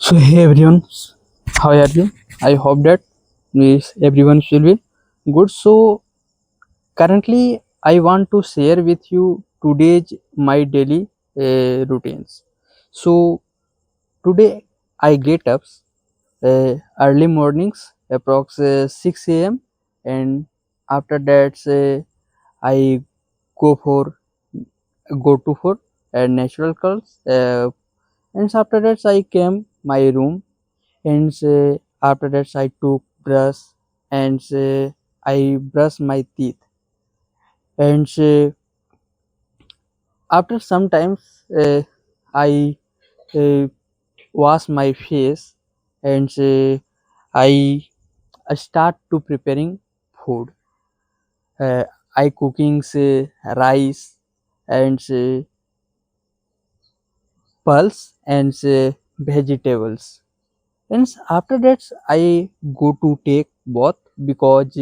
So hey everyone, how are you? I hope that everyone will be good. So currently, I want to share with you today's my daily routines. So today I get up early mornings, approx 6 a.m. and after that I go for go to for natural calls. And after that I came my room and after that I took brush and I brush my teeth and after sometimes I uh, wash my face and I start to preparing food. uh, I cooking rice and pulse and vegetables. And after that I go to take bath because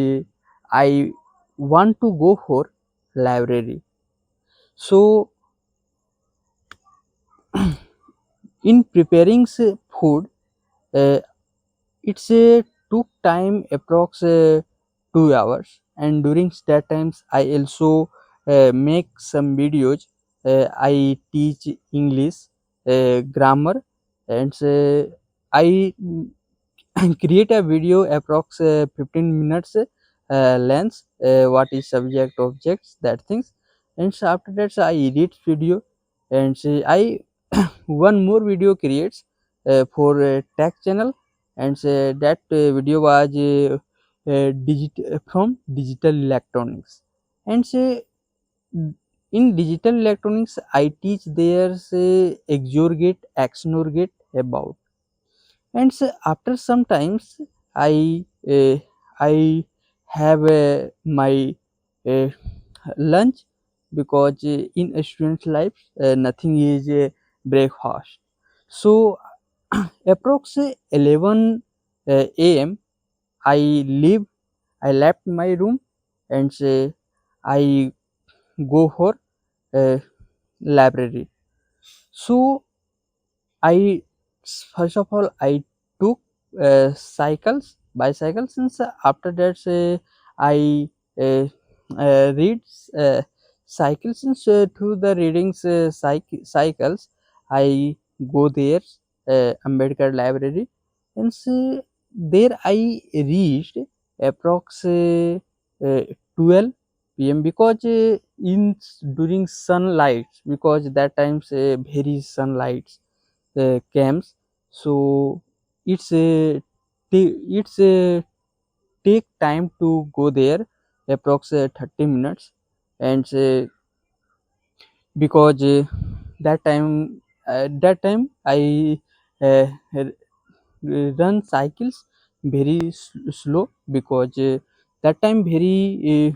I want to go for library. So in preparing food, uh, it's took time approx 2 hours, and during that times I also make some videos. I teach English grammar and I create a video approx 15 minutes length, what is subject objects that things. And so after that I edit video and I one more video creates for tech channel and that video was from digital electronics. And in digital electronics I teach there's XOR gate, XNOR gate about. And after some times uh, I have my uh, lunch because in a student's life nothing is breakfast. So approx 11 a.m. I leave. I left my room and I go for library. So I first of all I took bicycles, since after that I uh, read cycles, since through the readings cycles I go there Ambedkar library. And there I reached approx 12 p.m. because in during sunlight, because that times very sunlight camps. So it's a it's a take time to go there approx 30 minutes. And because that time I uh, r- run cycles very slow because that time very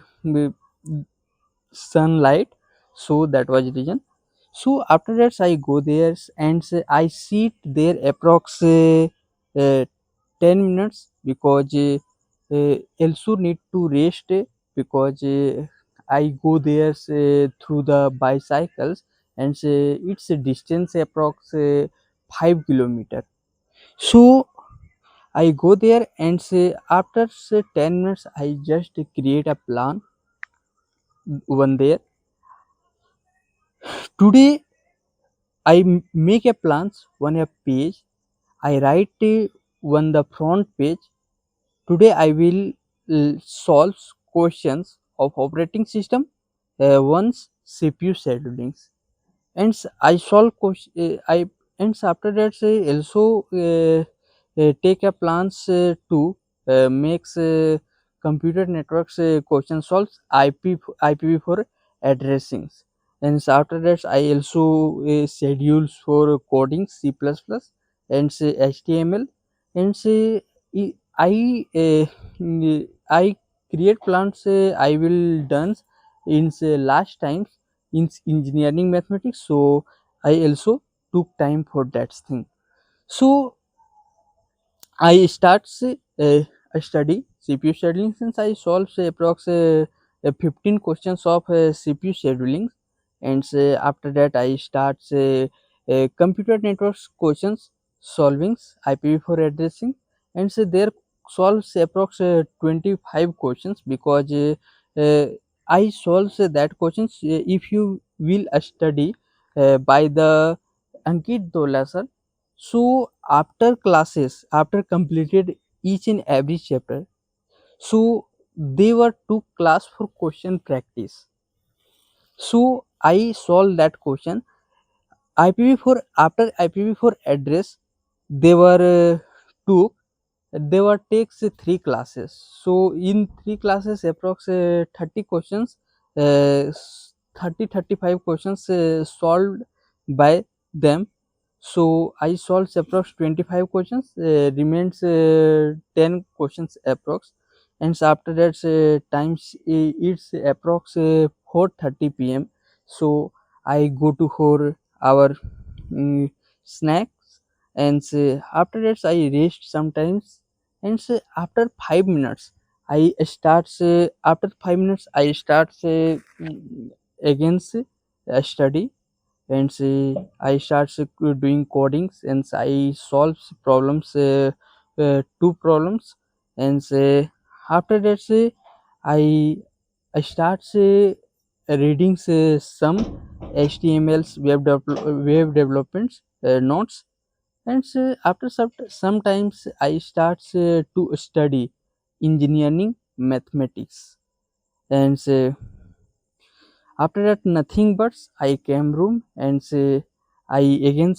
sunlight. So that was the reason. So after that I go there and I sit there approx 10 minutes because also need to rest because I go there through the bicycles and it's a distance approx 5 kilometer. So I go there and after 10 minutes I just create a plan one there. Today make a plans on a page. I write on the front page. Today I will solve questions of operating system, once CPU schedulings. And I solve question. I and after that also take a plans to makes computer networks question solves IPv4 addressings. And after that I also schedules for coding C++ and HTML. And I I create plans I will done in last times in engineering mathematics. So I also took time for that thing. So I start a study CPU scheduling, since I solve approx 15 questions of CPU scheduling. And after that I start computer networks questions. solvings IPv4 addressing, and so there solves approx 25 questions, because I solves that questions if you will study by the Ankit Dola sir. So after classes, after completed each and every chapter, so they were took class for question practice. So I solved that question. IPv4, after IPv4 address, they were took they were takes three classes. So in three classes, approx 30 questions, 35 questions solved by them. So I solved approx 25 questions, remains 10 questions approx, and so after that times it's approx 4:30 p.m. So I go to for our snacks, and after that I rest sometimes, and after 5 minutes I start after 5 minutes I start again study, and I start doing codings, and I solve problems, two problems, and after that I I start reading some HTML's web developments notes, and after sometimes I start to study engineering mathematics, and after that nothing but I came room, and I again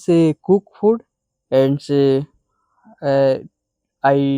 cook food, and uh, I